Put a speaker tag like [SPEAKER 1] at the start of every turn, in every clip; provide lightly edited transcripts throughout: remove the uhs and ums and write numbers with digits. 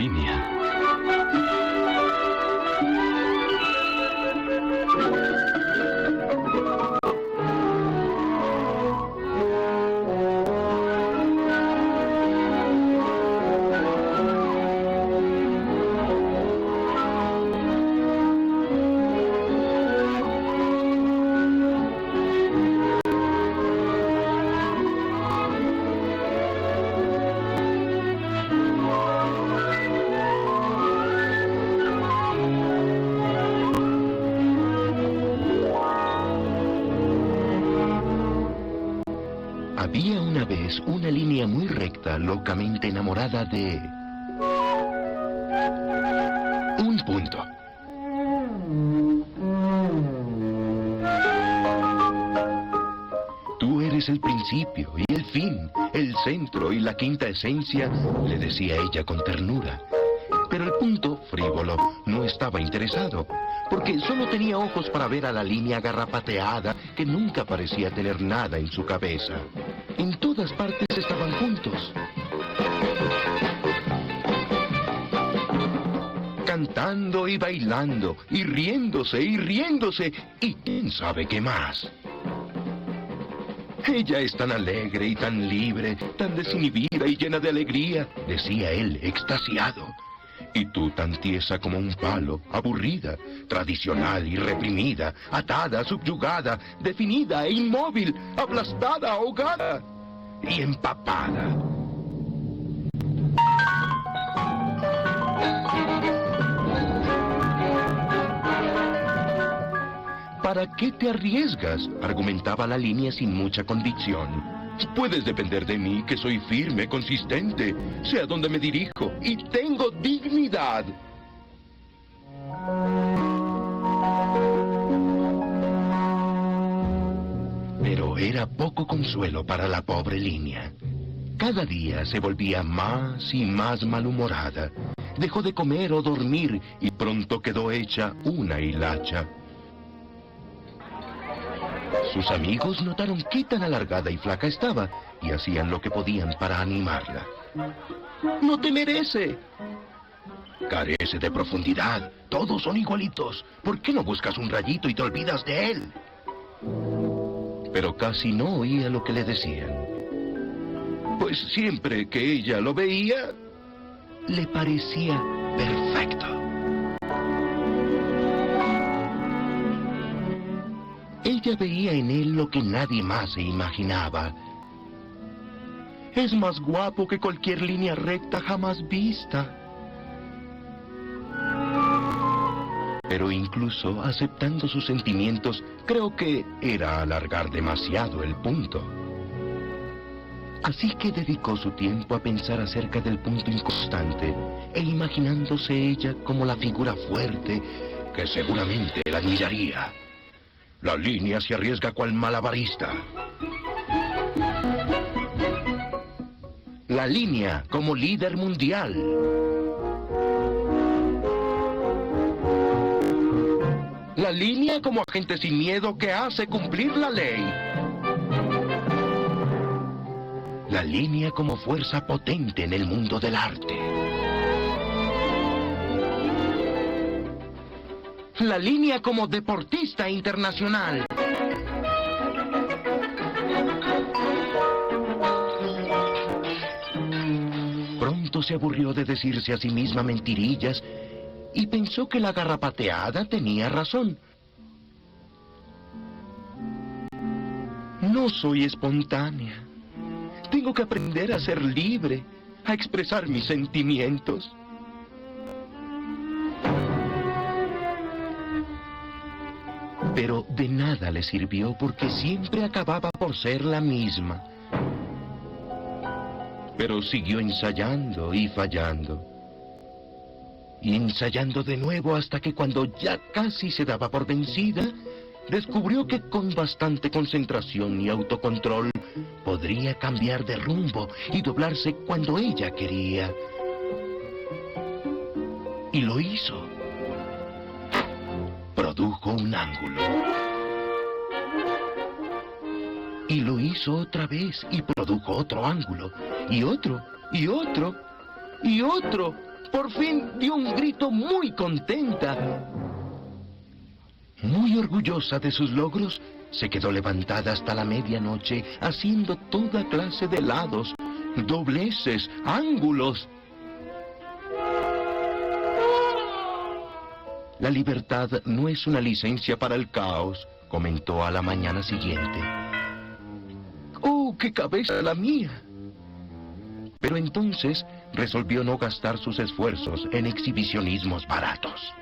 [SPEAKER 1] línea.
[SPEAKER 2] Había una vez una línea muy recta, locamente enamorada de un punto. Tú eres el principio y el fin, el centro y la quinta esencia, le decía ella con ternura. Pero el punto, frívolo, no estaba interesado, porque solo tenía ojos para ver a la línea garrapateada que nunca parecía tener nada en su cabeza. En todas partes estaban juntos, cantando y bailando, y riéndose, y quién sabe qué más. Ella es tan alegre y tan libre, tan desinhibida y llena de alegría, decía él, extasiado. Y tú tan tiesa como un palo, aburrida, tradicional y reprimida, atada, subyugada, definida e inmóvil, aplastada, ahogada y empapada. ¿Para qué te arriesgas?, argumentaba la línea sin mucha convicción. Puedes depender de mí, que soy firme, consistente, sé a dónde me dirijo y tengo dignidad. Pero era poco consuelo para la pobre línea. Cada día se volvía más y más malhumorada. Dejó de comer o dormir y pronto quedó hecha una hilacha. Sus amigos notaron qué tan alargada y flaca estaba y hacían lo que podían para animarla. ¡No te merece! Carece de profundidad. Todos son igualitos. ¿Por qué no buscas un rayito y te olvidas de él? Pero casi no oía lo que le decían. Pues siempre que ella lo veía, le parecía perfecto. Ella veía en él lo que nadie más se imaginaba. Es más guapo que cualquier línea recta jamás vista. Pero incluso aceptando sus sentimientos, creo que era alargar demasiado el punto. Así que dedicó su tiempo a pensar acerca del punto inconstante e imaginándose ella como la figura fuerte que seguramente la admiraría. La línea se arriesga cual malabarista. La línea como líder mundial. La línea como agente sin miedo que hace cumplir la ley. La línea como fuerza potente en el mundo del arte. La línea como deportista internacional. Pronto se aburrió de decirse a sí misma mentirillas y pensó que la garrapateada tenía razón. No soy espontánea. Tengo que aprender a ser libre, a expresar mis sentimientos. Pero de nada le sirvió porque siempre acababa por ser la misma. Pero siguió ensayando y fallando. Y ensayando de nuevo hasta que cuando ya casi se daba por vencida, descubrió que con bastante concentración y autocontrol podría cambiar de rumbo y doblarse cuando ella quería. Y lo hizo. Produjo un ángulo. Y lo hizo otra vez y produjo otro ángulo. Y otro, y otro, y otro. Por fin dio un grito muy contenta. Muy orgullosa de sus logros, se quedó levantada hasta la medianoche haciendo toda clase de lados, dobleces, ángulos. La libertad no es una licencia para el caos, comentó a la mañana siguiente. ¡Oh, qué cabeza la mía! Pero entonces resolvió no gastar sus esfuerzos en exhibicionismos baratos.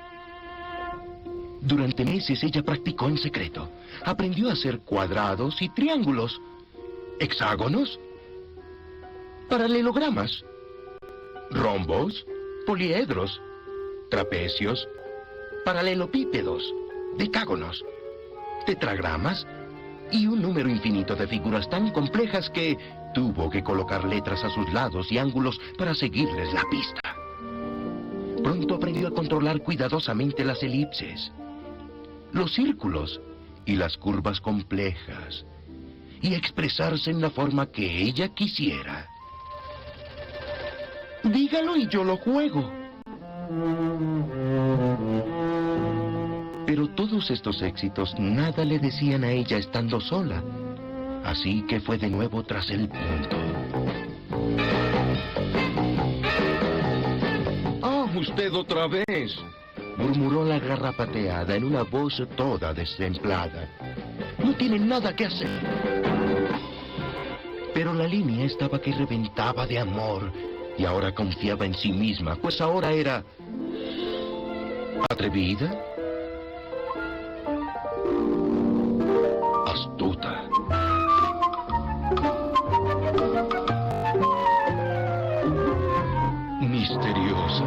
[SPEAKER 2] Durante meses ella practicó en secreto. Aprendió a hacer cuadrados y triángulos, hexágonos, paralelogramas, rombos, poliedros, trapecios, paralelopípedos, decágonos, tetragramas y un número infinito de figuras tan complejas que tuvo que colocar letras a sus lados y ángulos para seguirles la pista. Pronto aprendió a controlar cuidadosamente las elipses, los círculos y las curvas complejas, y expresarse en la forma que ella quisiera. Dígalo y yo lo juego. Pero todos estos éxitos nada le decían a ella estando sola, así que fue de nuevo tras el punto. ¡Ah, usted otra vez!, murmuró la garrapateada en una voz toda destemplada. No tiene nada que hacer. Pero la línea estaba que reventaba de amor y ahora confiaba en sí misma, pues ahora era atrevida, astuta, misteriosa,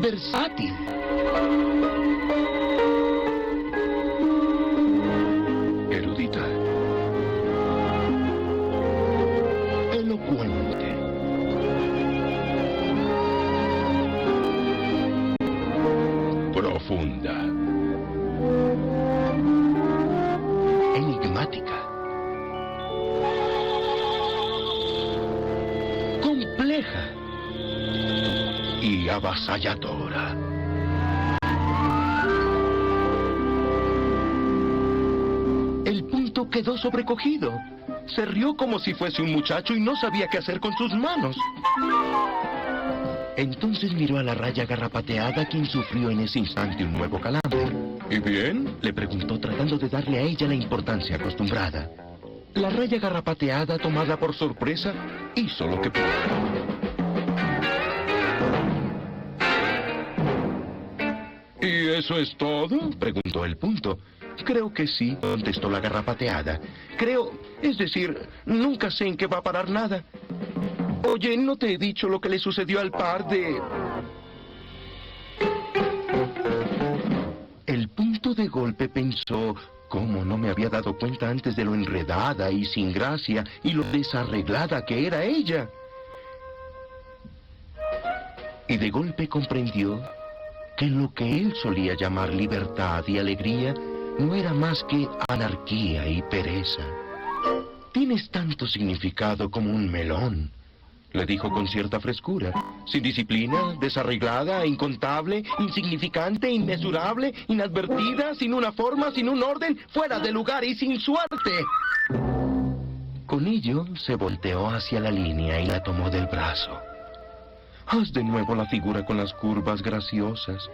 [SPEAKER 2] versátil, erudita, elocuente, profunda, enigmática, compleja y avasalladora. El punto quedó sobrecogido. Se rió como si fuese un muchacho y no sabía qué hacer con sus manos. Entonces miró a la raya garrapateada, quien sufrió en ese instante un nuevo calambre. ¿Y bien?, le preguntó, tratando de darle a ella la importancia acostumbrada. La raya garrapateada, tomada por sorpresa, hizo lo que pudo. ¿Y eso es todo?, preguntó el punto. Creo que sí, contestó la garrapateada. Es decir, nunca sé en qué va a parar nada. Oye, ¿no te he dicho lo que le sucedió al par de...? El punto de golpe pensó, ¿cómo no me había dado cuenta antes de lo enredada y sin gracia y lo desarreglada que era ella? Y de golpe comprendió que lo que él solía llamar libertad y alegría no era más que anarquía y pereza. Tienes tanto significado como un melón, le dijo con cierta frescura. Sin disciplina, desarreglada, incontable, insignificante, inmesurable, inadvertida, sin una forma, sin un orden, fuera de lugar y sin suerte. Con ello se volteó hacia la línea y la tomó del brazo. Haz de nuevo la figura con las curvas graciosas.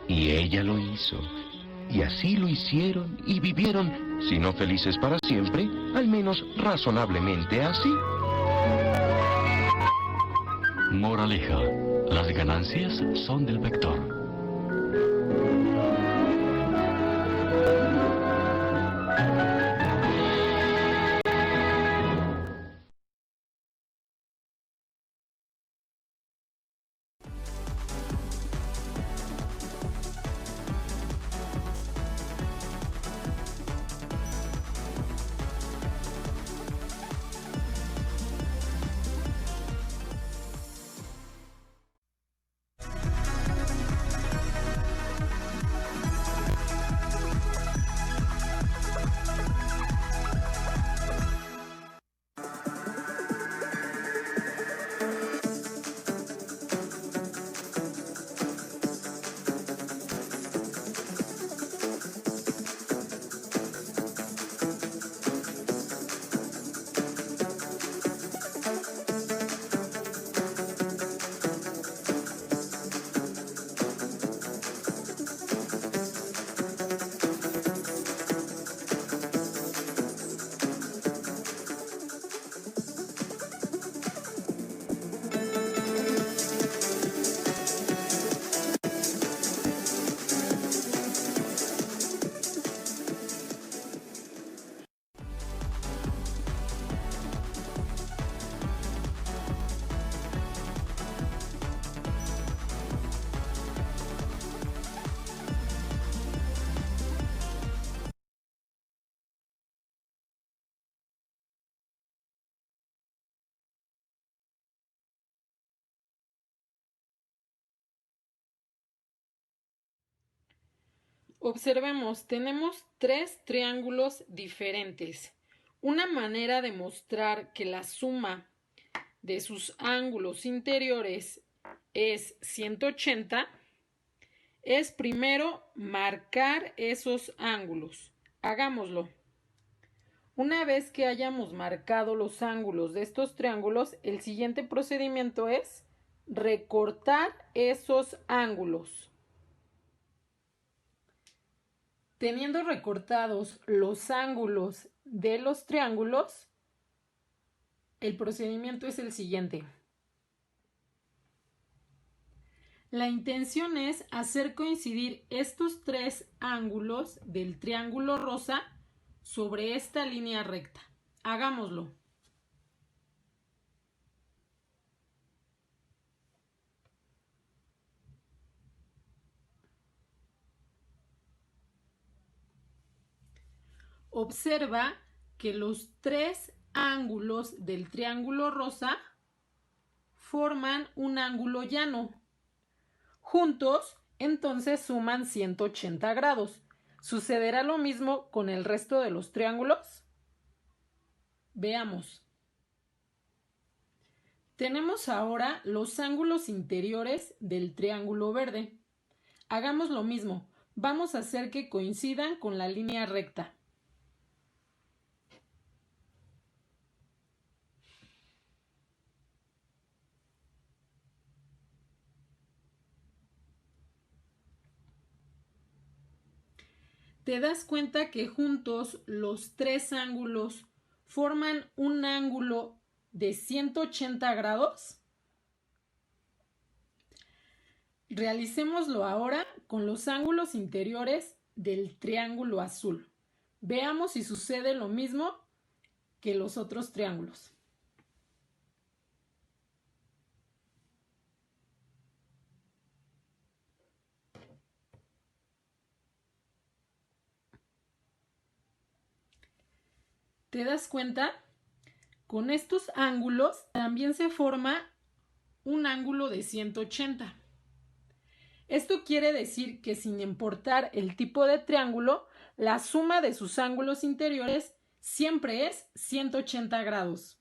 [SPEAKER 2] Y ella lo hizo. Y así lo hicieron y vivieron, si no felices para siempre, al menos razonablemente así.
[SPEAKER 1] Moraleja: las ganancias son del vector.
[SPEAKER 3] Observemos, tenemos tres triángulos diferentes. Una manera de mostrar que la suma de sus ángulos interiores es 180 es primero marcar esos ángulos. Hagámoslo. Una vez que hayamos marcado los ángulos de estos triángulos, el siguiente procedimiento es recortar esos ángulos. Teniendo recortados los ángulos de los triángulos, el procedimiento es el siguiente. La intención es hacer coincidir estos tres ángulos del triángulo rosa sobre esta línea recta. Hagámoslo. Observa que los tres ángulos del triángulo rosa forman un ángulo llano. Juntos, entonces suman 180 grados. ¿Sucederá lo mismo con el resto de los triángulos? Veamos. Tenemos ahora los ángulos interiores del triángulo verde. Hagamos lo mismo. Vamos a hacer que coincidan con la línea recta. ¿Te das cuenta que juntos los tres ángulos forman un ángulo de 180 grados? Realicémoslo ahora con los ángulos interiores del triángulo azul. Veamos si sucede lo mismo que los otros triángulos. ¿Te das cuenta? Con estos ángulos también se forma un ángulo de 180. Esto quiere decir que sin importar el tipo de triángulo, la suma de sus ángulos interiores siempre es 180 grados.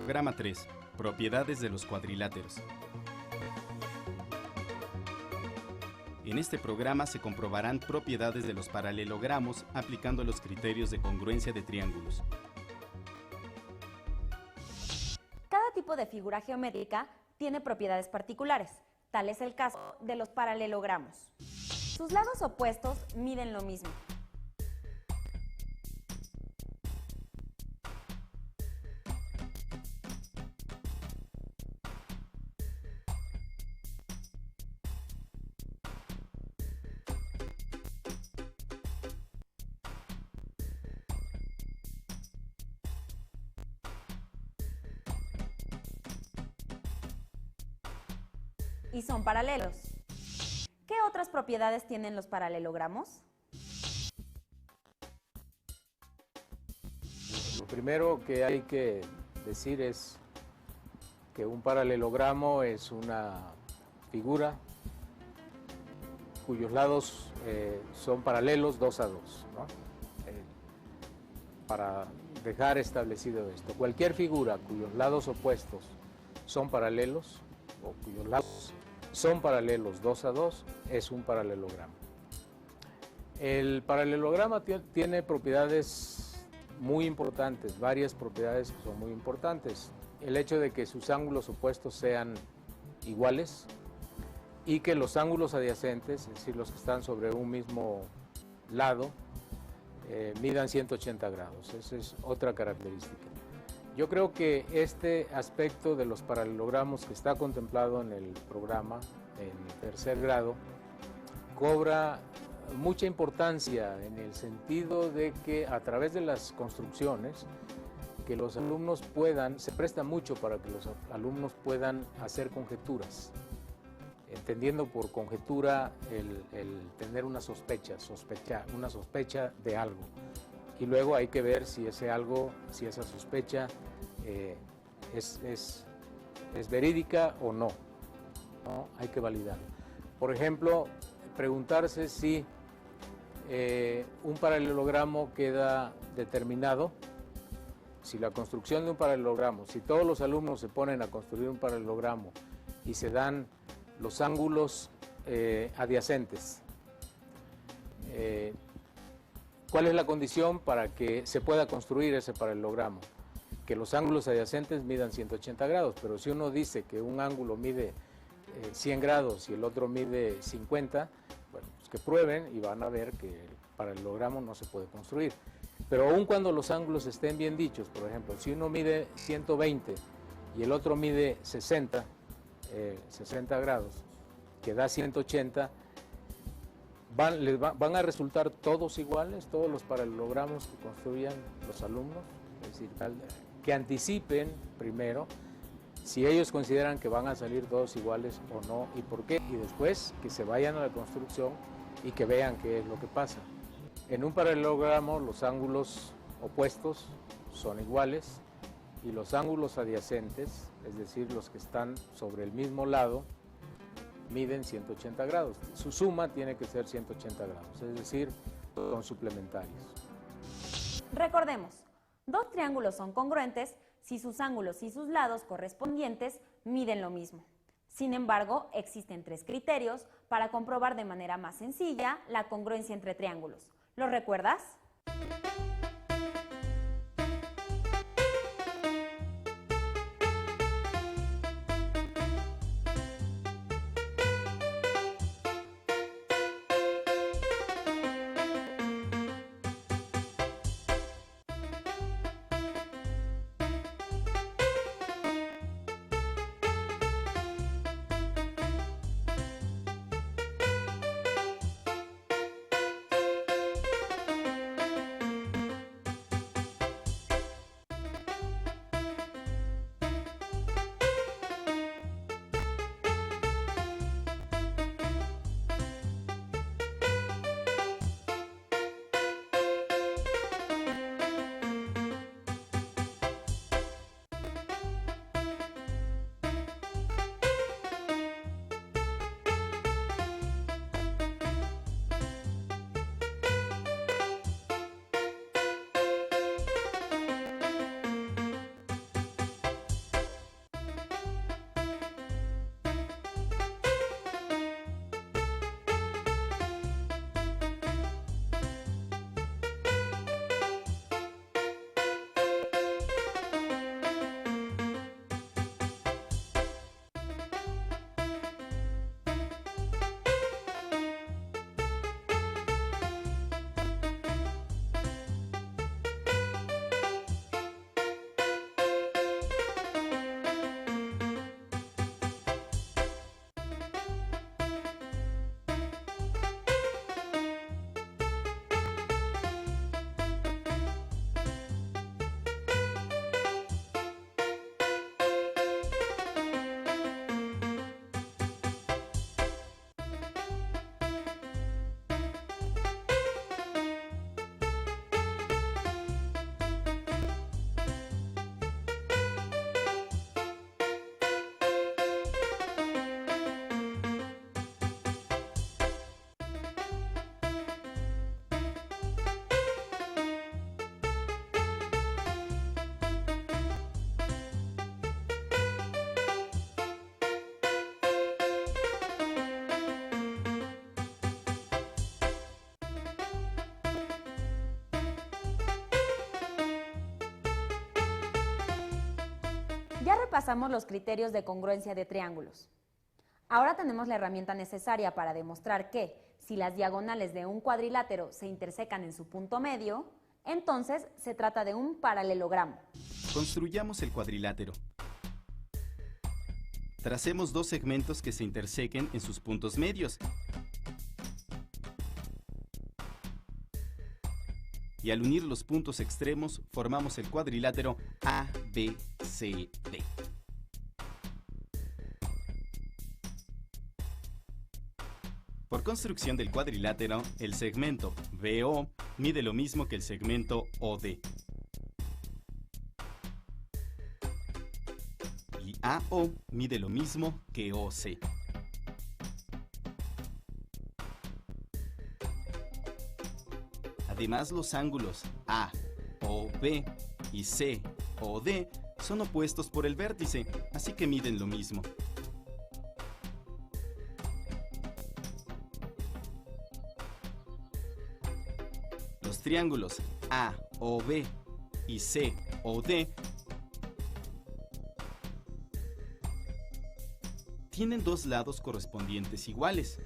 [SPEAKER 4] Programa 3. Propiedades de los cuadriláteros. En este programa se comprobarán propiedades de los paralelogramos aplicando los criterios de congruencia de triángulos.
[SPEAKER 5] Cada tipo de figura geométrica tiene propiedades particulares. Tal es el caso de los paralelogramos. Sus lados opuestos miden lo mismo. Y son paralelos. ¿Qué otras propiedades tienen los paralelogramos?
[SPEAKER 6] Lo primero que hay que decir es que un paralelogramo es una figura cuyos lados son paralelos 2 a 2, ¿no? Para dejar establecido esto, cualquier figura cuyos lados opuestos son paralelos o cuyos lados son paralelos 2 a 2 es un paralelogramo. El paralelograma tiene propiedades muy importantes, varias propiedades que son muy importantes. El hecho de que sus ángulos opuestos sean iguales y que los ángulos adyacentes, es decir, los que están sobre un mismo lado, midan 180 grados. Esa es otra característica. Yo creo que este aspecto de los paralelogramos que está contemplado en el programa, en el 3er grado, cobra mucha importancia en el sentido de que a través de las construcciones, que los alumnos se presta mucho para que los alumnos puedan hacer conjeturas, entendiendo por conjetura el tener una sospecha de algo. Y luego hay que ver si ese algo, si esa sospecha es verídica o no, ¿no? Hay que validarlo. Por ejemplo, preguntarse si un paralelogramo queda determinado, si la construcción de un paralelogramo, si todos los alumnos se ponen a construir un paralelogramo y se dan los ángulos adyacentes, ¿cuál es la condición para que se pueda construir ese paralelogramo? Que los ángulos adyacentes midan 180 grados, pero si uno dice que un ángulo mide 100 grados y el otro mide 50, bueno, pues que prueben y van a ver que el paralelogramo no se puede construir. Pero aun cuando los ángulos estén bien dichos, por ejemplo, si uno mide 120 y el otro mide 60 grados, que da 180, van a resultar todos iguales, todos los paralelogramos que construyan los alumnos, es decir, que anticipen primero si ellos consideran que van a salir todos iguales o no y por qué, y después que se vayan a la construcción y que vean qué es lo que pasa. En un paralelogramo los ángulos opuestos son iguales y los ángulos adyacentes, es decir, los que están sobre el mismo lado, miden 180 grados. Su suma tiene que ser 180 grados, es decir, son suplementarios.
[SPEAKER 5] Recordemos, dos triángulos son congruentes si sus ángulos y sus lados correspondientes miden lo mismo. Sin embargo, existen 3 criterios para comprobar de manera más sencilla la congruencia entre triángulos. ¿Los recuerdas? repasamos los criterios de congruencia de triángulos. Ahora tenemos la herramienta necesaria para demostrar que, si las diagonales de un cuadrilátero se intersecan en su punto medio, entonces se trata de un paralelogramo.
[SPEAKER 4] Construyamos el cuadrilátero. Tracemos dos segmentos que se intersequen en sus puntos medios. Y al unir los puntos extremos, formamos el cuadrilátero ABCD. Por construcción del cuadrilátero, el segmento BO mide lo mismo que el segmento OD. Y AO mide lo mismo que OC. Además, los ángulos A, OB y C, OD son opuestos por el vértice, así que miden lo mismo. Los triángulos A, OB y C, OD tienen dos lados correspondientes iguales,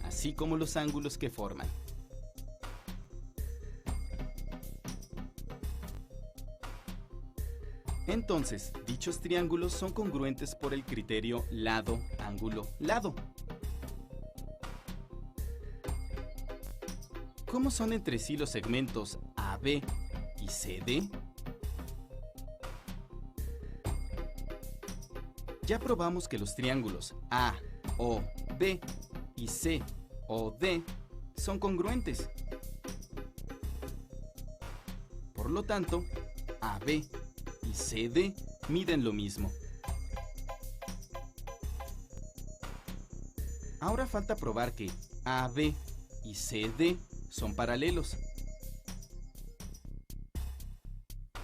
[SPEAKER 4] así como los ángulos que forman. Entonces, dichos triángulos son congruentes por el criterio lado, ángulo, lado. ¿Cómo son entre sí los segmentos AB y CD? Ya probamos que los triángulos A, O, B y C, O, D son congruentes. Por lo tanto, AB y CD miden lo mismo. Ahora falta probar que AB y CD son paralelos.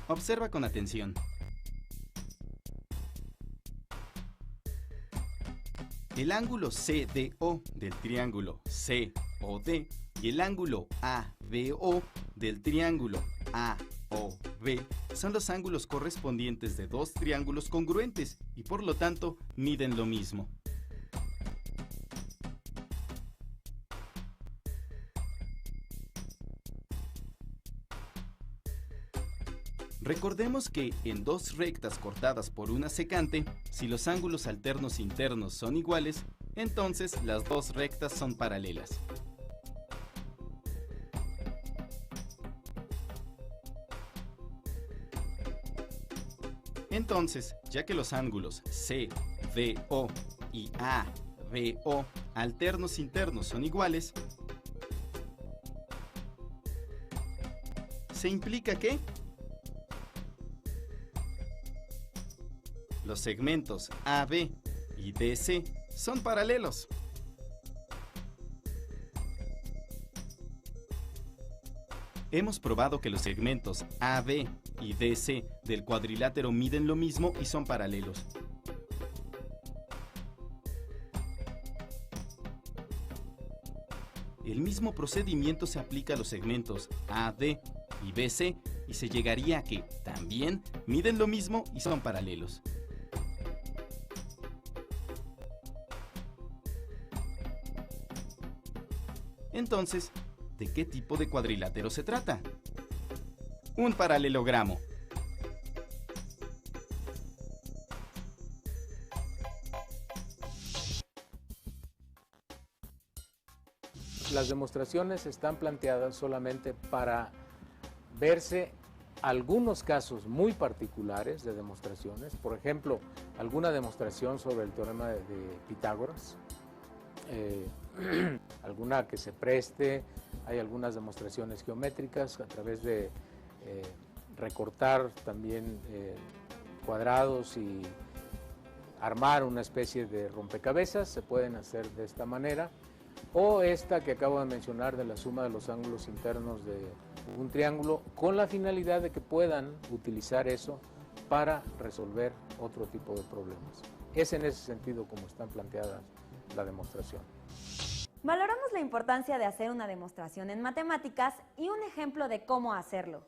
[SPEAKER 4] Observa con atención. El ángulo CDO del triángulo COD y el ángulo ABO del triángulo AOB son los ángulos correspondientes de dos triángulos congruentes y por lo tanto miden lo mismo. Recordemos que en dos rectas cortadas por una secante, si los ángulos alternos internos son iguales, entonces las dos rectas son paralelas. Entonces, ya que los ángulos CDO y ABO alternos internos son iguales, se implica que los segmentos AB y DC son paralelos. Hemos probado que los segmentos AB y DC del cuadrilátero miden lo mismo y son paralelos. El mismo procedimiento se aplica a los segmentos AD y BC y se llegaría a que también miden lo mismo y son paralelos. Entonces, ¿de qué tipo de cuadrilátero se trata? Un paralelogramo.
[SPEAKER 6] Las demostraciones están planteadas solamente para verse algunos casos muy particulares de demostraciones. Por ejemplo, alguna demostración sobre el teorema de Pitágoras. Alguna que se preste, hay algunas demostraciones geométricas a través de recortar también cuadrados y armar una especie de rompecabezas, se pueden hacer de esta manera, o esta que acabo de mencionar de la suma de los ángulos internos de un triángulo, con la finalidad de que puedan utilizar eso para resolver otro tipo de problemas. Es en ese sentido como están planteadas la demostración.
[SPEAKER 5] Valoramos la importancia de hacer una demostración en matemáticas y un ejemplo de cómo hacerlo.